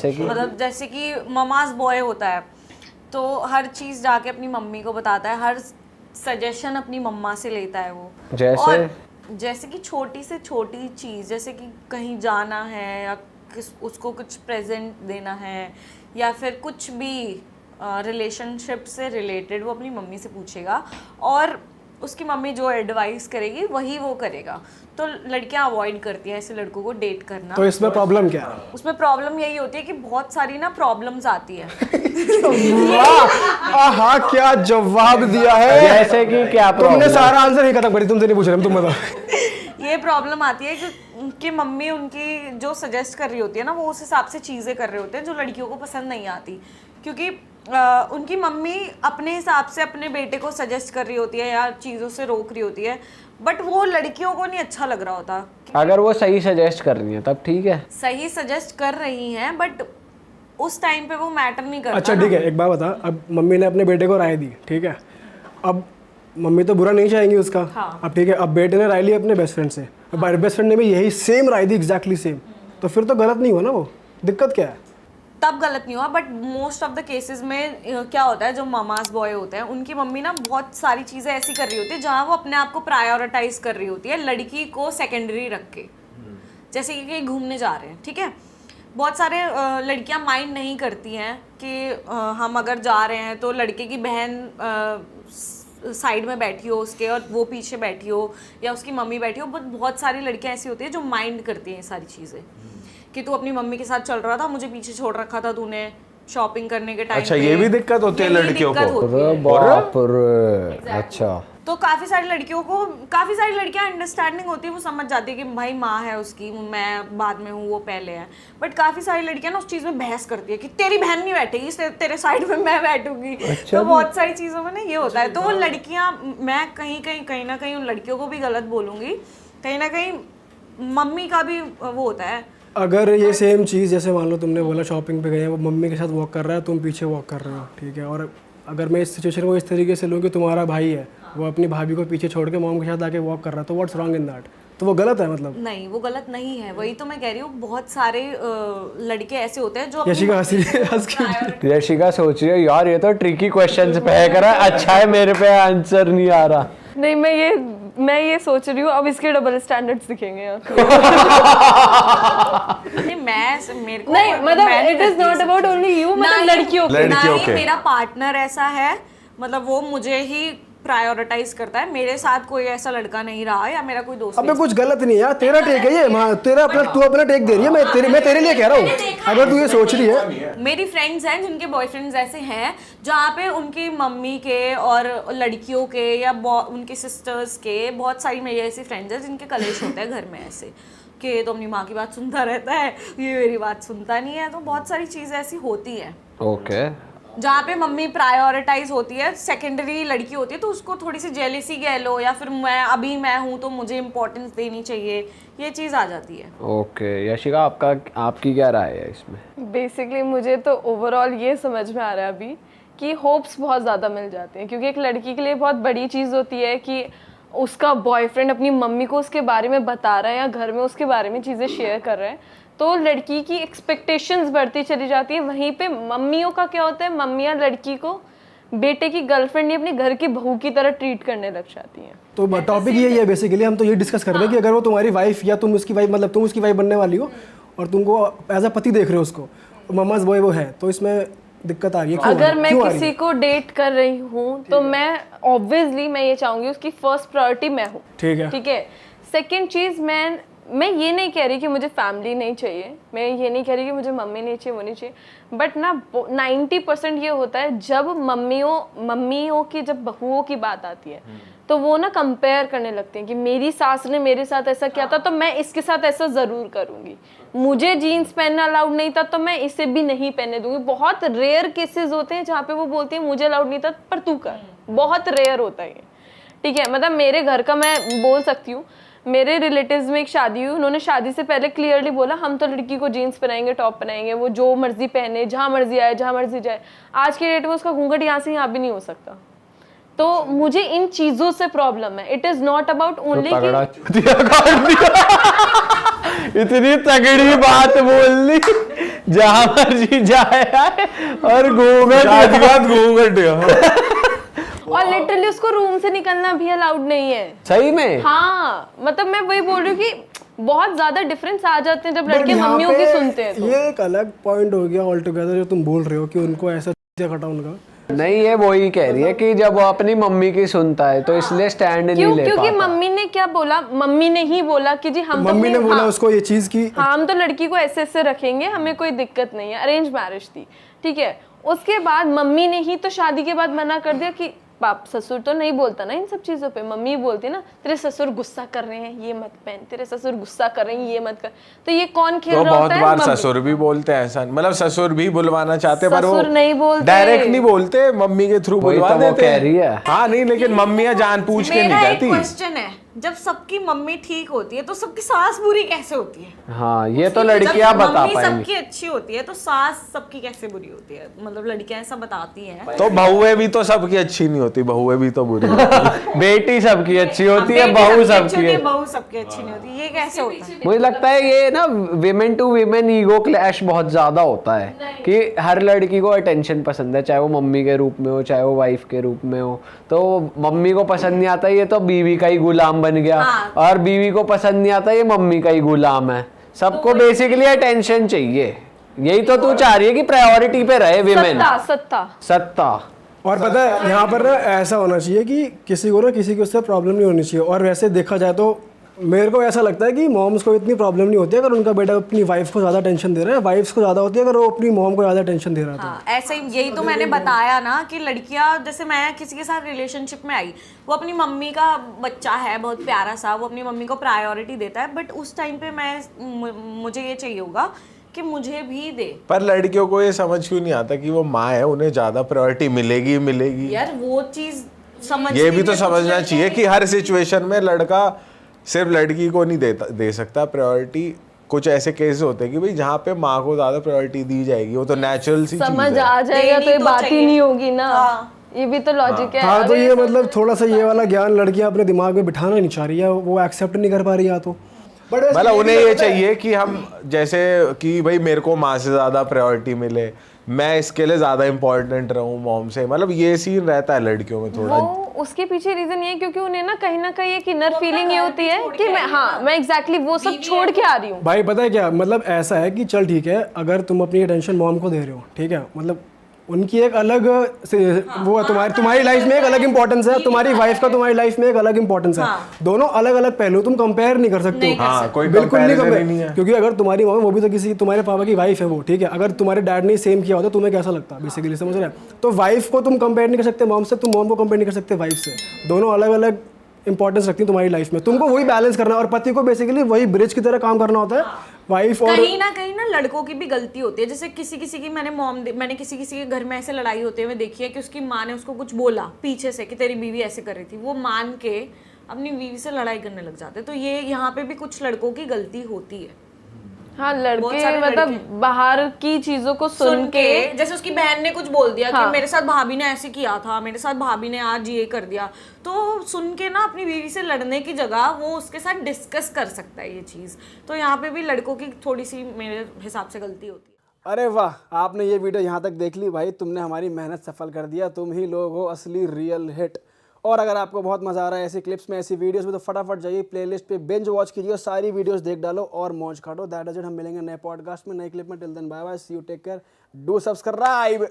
मतलब जैसे कि ममाज बॉय होता है तो हर चीज जाके अपनी मम्मी को बताता है, हर सजेशन अपनी मम्मा से लेता है वो। और जैसे कि छोटी से छोटी चीज, जैसे कि कहीं जाना है या उसको कुछ प्रेजेंट देना है या फिर कुछ भी रिलेशनशिप से रिलेटेड, वो अपनी मम्मी से पूछेगा और उसकी मम्मी जो एडवाइस करेगी वही वो करेगा। तो लड़कियां अवॉइड करती हैं ऐसे लड़कों को डेट करना। तो इसमें प्रॉब्लम क्या है? उसमें प्रॉब्लम यही होती है कि बहुत सारी ना प्रॉब्लम्स आती है। हाँ, क्या जवाब दिया है। जैसे कि क्या तुमने सारा आंसर ही खत्म करी, तुमसे नहीं पूछ रहे, तुम बताओ। ये प्रॉब्लम आती है कि उनकी मम्मी उनकी जो सजेस्ट कर रही होती है ना, वो उस हिसाब से चीज़ें कर रहे होते हैं जो लड़कियों को पसंद नहीं आती, क्योंकि उनकी मम्मी अपने हिसाब से अपने बेटे को सजेस्ट कर रही होती है या चीज़ों से रोक रही होती है, बट वो लड़कियों को नहीं अच्छा लग रहा होता। अगर वो सही सजेस्ट कर रही है तब ठीक है, सही सजेस्ट कर रही हैं बट उस टाइम पे वो मैटर नहीं करता। अच्छा ठीक है, एक बात बता, अब मम्मी ने अपने बेटे को राय दी, ठीक है, अब मम्मी तो बुरा नहीं चाहेंगी उसका। हाँ। अब ठीक है, अब बेटे ने राय ली अपने बेस्ट फ्रेंड से, अब बेस्ट फ्रेंड ने भी यही सेम राय दी, एग्जैक्टली सेम, तो फिर तो गलत नहीं हुआ ना वो, दिक्कत क्या है? तब गलत नहीं हुआ, but most of the cases में क्या होता है, जो मामास बॉय होते हैं उनकी मम्मी ना बहुत सारी चीज़ें ऐसी कर रही होती है जहाँ वो अपने आप को प्रायोरिटाइज कर रही होती है लड़की को सेकेंडरी रख के। जैसे कि कहीं घूमने जा रहे हैं, ठीक है, बहुत सारे लड़कियां माइंड नहीं करती हैं कि हम अगर जा रहे हैं तो लड़के की बहन साइड में बैठी हो उसके और वो पीछे बैठी हो या उसकी मम्मी बैठी हो, बट बहुत सारी लड़कियां ऐसी होती है जो माइंड करती हैं ये सारी चीज़ें कि तू अपनी मम्मी के साथ चल रहा था, मुझे पीछे छोड़ रखा था तूने शॉपिंग करने के टाइम। अच्छा, ये भी दिक्कत होती है लड़कियों को? बाप रे, अच्छा। तो काफ़ी सारी लड़कियां अंडरस्टैंडिंग होती है, वो समझ जाती है कि भाई माँ है उसकी, मैं बाद में हूँ वो पहले है, बट काफ़ी सारी लड़कियां ना उस चीज़ में बहस करती है कि तेरी बहन नहीं बैठेगी, तेरे साइड में मैं बैठूंगी। अच्छा, तो बहुत सारी चीज़ों में ना ये होता है। तो वो लड़कियां, मैं कहीं ना कहीं उन लड़कियों को भी गलत बोलूँगी, कहीं ना कहीं मम्मी का भी वो होता है। अगर ये सेम चीज़, जैसे मान लो तुमने बोला शॉपिंग पे गए, वो मम्मी के साथ वॉक कर रहा है, तुम पीछे वॉक कर रहे हो, ठीक है, और अगर मैं इस सिचुएशन को इस तरीके से लूँ कि तुम्हारा भाई है, वो अपनी भाभी को पीछे छोड़ के मॉम के साथ आके वॉक कर रहा है, तो व्हाट्स रॉन्ग इन दैट? तो वो गलत है मतलब? नहीं, वो गलत नहीं है, वही तो मैं कह रही हूँ। बहुत सारे लड़के ऐसे होते हैं जो यशिका हंस के यशिका सोच रही है यार ये तो ट्रिकी क्वेश्चन पे करा, अच्छा है मेरे पे आंसर नहीं आ रहा। नहीं, मैं ये सोच रही हूँ अब इसके डबल स्टैंडर्ड्स दिखेंगे यहाँ। नहीं, मेरे को नहीं, मतलब it is not about only you, मतलब लड़कियों के मेरा पार्टनर ऐसा है, मतलब वो मुझे ही प्रायोरिटाइज करता है, मेरे साथ कोई ऐसा लड़का नहीं रहा या मेरा कोई दोस्त। अबे कुछ गलत नहीं है यार, तेरा टेक है ये, तेरा अपना, तू अपना टेक दे रही है, मैं तेरे लिए कह रहा हूँ, अगर तू ये सोच रही है। मेरी फ्रेंड्स हैं जिनके बॉयफ्रेंड्स ऐसे हैं जहाँ पे उनकी मम्मी के और लड़कियों के या उनके सिस्टर्स के, बहुत सारी मेरी ऐसी फ्रेंड्स हैं जिनके कलेश होते हैं घर में ऐसे कि तो अपनी माँ की बात सुनता रहता है, ये मेरी बात सुनता नहीं है। तो बहुत सारी चीज़ें ऐसी होती हैं ओके, जहाँ पे मम्मी प्रायोरिटाइज होती है, सेकेंडरी लड़की होती है, तो उसको थोड़ी सी जेलिसी कह लो या फिर मैं हूँ तो मुझे इम्पोर्टेंस देनी चाहिए, ये चीज़ आ जाती है। ओके यशिका, आपकी क्या राय है इसमें? बेसिकली मुझे तो ओवरऑल ये समझ में आ रहा है अभी कि होप्स बहुत ज़्यादा मिल जाते हैं, क्योंकि एक लड़की के लिए बहुत बड़ी चीज़ होती है कि उसका बॉयफ्रेंड अपनी मम्मी को उसके बारे में बता रहा है या घर में उसके बारे में चीज़ें शेयर कर रहे हैं, तो लड़की की एक्सपेक्टेशंस बढ़ती चली जाती है। वहीं पे मम्मियों का क्या होता है, मम्मियाँ लड़की को बेटे की गर्लफ्रेंड नहीं अपने घर की बहू की तरह ट्रीट करने लग जाती हैं। तो टॉपिक यही है बेसिकली, हम तो ये डिस्कस कर रहे हैं कि अगर वो तुम्हारी वाइफ या तुम उसकी वाइफ, मतलब तुम उसकी वाइफ बनने वाली हो और तुमको एज अ पति देख रहे हो उसको, ममाज बॉय वो है, तो इसमें दिक्कत आ रही है। अगर मैं किसी को डेट कर रही हूँ तो मैं ऑब्वियसली मैं ये चाहूंगी उसकी फर्स्ट प्रायोरिटी मैं हूँ, ठीक है। सेकेंड चीज़, मैं ये नहीं कह रही कि मुझे फैमिली नहीं चाहिए, मैं ये नहीं कह रही कि मुझे मम्मी नहीं चाहिए, वो नहीं चाहिए, बट ना 90% ये होता है जब मम्मियों की जब बहुओं की बात आती है तो वो ना कंपेयर करने लगते हैं कि मेरी सास ने मेरे साथ ऐसा किया था तो मैं इसके साथ ऐसा ज़रूर करूँगी, मुझे जीन्स पहनना अलाउड नहीं था तो मैं इसे भी नहीं पहनने दूंगी। बहुत रेयर केसेस होते हैं जहाँ पे वो बोलती है मुझे अलाउड नहीं था पर तू कर, बहुत रेयर होता है ये, ठीक है। मतलब मेरे घर का मैं बोल सकती हूँ, मेरे रिलेटिव्स में एक शादी हुई, उन्होंने शादी से पहले क्लियरली बोला हम तो लड़की को जीन्स पहनाएंगे, टॉप पहनाएंगे, वो जो मर्जी पहने, जहाँ मर्जी आए, जहाँ मर्जी जाए। आज के डेट में उसका घूंघट यहाँ से यहाँ भी नहीं हो सकता। तो मुझे इन चीजों से प्रॉब्लम है। It is not about only इतनी तगड़ी बात बोलनी जहाँ मर्जी जाए आए और घूंघट शादी के बाद घूंघट और लिटरली उसको रूम से निकलना भी अलाउड नहीं है। सही में। हाँ मतलब मैं वही बोल रही हूँ कि बहुत ज्यादा डिफरेंस आ जाते हैं जब But लड़के यहाँ मम्मियों की पे सुनते हैं तो। ये एक अलग पॉइंट हो गया ऑल टुगेदर जो तुम बोल रहे हो कि उनको ऐसा कटा उनका। नहीं, ये वही कह रही है कि जब वो अपनी मम्मी की सुनता है तो इसलिए स्टैंड नहीं क्यों? ले क्योंकि पाता। मम्मी ने क्या बोला, मम्मी ने ही बोला कि जी हम तो मम्मी ने अपनी- बोला हाँ, उसको ये चीज की हाँ, हम तो लड़की को ऐसे ऐसे रखेंगे, हमें कोई दिक्कत नहीं है। अरेंज मैरिज थी, ठीक है। उसके बाद मम्मी ने ही तो शादी के बाद मना कर दिया कि बाप ससुर तो नहीं बोलता ना इन सब चीजों पे, मम्मी बोलती ना तेरे ससुर गुस्सा कर रहे हैं ये मत पहन, तेरे ससुर गुस्सा कर रहे हैं ये मत कर। तो ये कौन खेल तो रहा बहुत होता है? बार मम्मी। ससुर भी बोलते हैं ऐसा, मतलब ससुर भी बुलवाना चाहते पर वो ससुर नहीं बोलते। डायरेक्ट नहीं बोलते, मम्मी के थ्रू वही बुलवा तो वो देते कह रही है। हाँ नहीं, लेकिन मम्मियाँ जान पूछ के मेरा नहीं एक कहती। क्वेश्चन है, जब सबकी मम्मी ठीक होती है तो सबकी सास बुरी कैसे होती है? हाँ, ये तो जब लड़कियां बता मम्मी पाएंगी। सबकी अच्छी होती है तो सास सबकी कैसे बुरी होती है? मतलब लड़कियां ऐसा बताती हैं। तो बहुएं भी तो सबकी अच्छी नहीं होती, बहुएं भी तो बुरी होती हैं। बेटी सबकी अच्छी होती है, बेटी बहू अच्छी सबकी होती है। है, बहू सबकी अच्छी नहीं होती, ये कैसे होता है? मुझे लगता है ये ना women to women ego clash बहुत ज्यादा होता है कि हर लड़की को अटेंशन पसंद है, चाहे वो मम्मी के रूप में हो चाहे वो वाइफ के रूप में हो। तो मम्मी को पसंद नहीं आता ये तो बीवी का ही गुलाम बन गया, हाँ। और बीवी को पसंद नहीं आता ये मम्मी का ही गुलाम है। सबको बेसिकली अटेंशन चाहिए। यही तो तू चाह रही है कि प्रायोरिटी पे रहे विमेन। सत्ता सत्ता सत्ता। और पता है यहाँ पर ना ऐसा होना चाहिए कि किसी को ना किसी की उससे प्रॉब्लम नहीं होनी चाहिए। और वैसे देखा जाए तो मेरे को ऐसा लगता है कि मॉम्स को इतनी प्रॉब्लम नहीं होती है अगर उनका बेटा अपनी वाइफ को ज़्यादा टेंशन दे रहा है, वाइफ्स को ज़्यादा होती है अगर वो अपनी मॉम को ज़्यादा टेंशन दे रहा है तो। हाँ, ऐसे ही यही तो मैंने बताया ना कि लड़कियां, जैसे मैं किसी के साथ रिलेशनशिप में आई, वो अपनी मम्मी का बच्चा है बहुत प्यारा सा, वो अपनी मम्मी को प्रायोरिटी देता है, बट उस टाइम पे मुझे ये चाहिए होगा कि मुझे भी दे। पर लड़कियों को ये समझ क्यों नहीं आता कि वो माँ है, उन्हें ज्यादा प्रायोरिटी मिलेगी मिलेगी। यार वो चीज समझ ये भी तो समझना चाहिए कि हर सिचुएशन में लड़का सिर्फ लड़की को नहीं दे सकता प्रायोरिटी। कुछ ऐसे केस होते हैं कि भाई जहाँ पे माँ को ज्यादा प्रायोरिटी दी जाएगी, वो तो नेचुरल सी चीज समझ है। आ जाएगा तो ये देनी तो बात ही चाहिए। नहीं होगी ना। हाँ। ये भी तो लॉजिक है। हाँ तो अरे ये मतलब थोड़ा सा ये वाला ज्ञान लड़कियां अपने दिमाग में बिठाना नहीं चाह रही है, वो एक्सेप्ट नहीं कर पा रही है तो। बट मतलब उन्हें ये चाहिए कि हम जैसे कि भाई मेरे को माँ से ज्यादा प्रायोरिटी मिले, मैं इसके लिए ज्यादा इंपॉर्टेंट रहूं मॉम से, मतलब ये सीन रहता है लड़कियों में थोड़ा। वो उसके पीछे रीजन ये है क्योंकि उन्हें ना कहीं एक इनर फीलिंग ये होती है कि मैं एग्जैक्टली वो सब छोड़ के आ रही हूँ। भाई पता है क्या मतलब ऐसा है कि चल ठीक है अगर तुम अपनी अटेंशन मॉम को दे रहे हो, ठीक है, मतलब उनकी एक अलग वो तुम्हारी लाइफ में एक अलग इंपॉर्टेंस है, तुम्हारी वाइफ का तुम्हारी लाइफ में एक अलग इंपॉर्टेंस है। दोनों अलग अलग पहलू, तुम कंपेयर नहीं कर सकते हो। हाँ, कोई बिल्कुल नहीं comparison ही कंपेयर, नहीं है। क्योंकि अगर तुम्हारी मॉम वो भी तो किसी तुम्हारे पापा की वाइफ है वो, ठीक है, अगर तुम्हारे डैड ने सेम किया होता तुम्हें कैसा लगता बेसिकली, समझ रहे हैं? तो वाइफ को तुम कंपेयर नहीं कर सकते मॉम से, तुम मॉम को कंपेयर नहीं कर सकते वाइफ से। दोनों अलग अलग इंपॉर्टेंस रखती है तुम्हारी लाइफ में, तुमको वही बैलेंस करना है। और पति को बेसिकली वही ब्रिज की तरह काम करना होता है। वाइफ और कहीं ना लड़कों की भी गलती होती है। जैसे किसी की मैंने किसी के घर में ऐसे लड़ाई होते हुए देखी है कि उसकी माँ ने उसको कुछ बोला पीछे से कि तेरी बीवी ऐसे कर रही थी, वो मान के अपनी बीवी से लड़ाई करने लग जाते हैं। तो ये यहाँ पे भी कुछ लड़कों की गलती होती है। हाँ बहुत लड़के सारे मतलब लड़के। बाहर की चीजों को सुन के जैसे उसकी बहन ने कुछ बोल दिया हाँ। कि मेरे साथ भाभी ने ऐसे किया था, मेरे साथ भाभी ने आज ये कर दिया, तो सुन के ना अपनी बीवी से लड़ने की जगह वो उसके साथ डिस्कस कर सकता है ये चीज। तो यहाँ पे भी लड़कों की थोड़ी सी मेरे हिसाब से गलती होती है। अरे वाह, आपने ये वीडियो यहाँ तक देख ली भाई, तुमने हमारी मेहनत सफल कर दिया। तुम ही लोग हो असली रियल हिट। और अगर आपको बहुत मज़ा आ रहा है ऐसी क्लिप्स में, ऐसी वीडियोस में, तो फटाफट जाइए प्लेलिस्ट पे बिंज वॉच कीजिए और सारी वीडियोस देख डालो और मौज काटो। That is it. हम मिलेंगे नए पॉडकास्ट में, नए क्लिप में। Till then bye bye, see you, take care, do subscribe.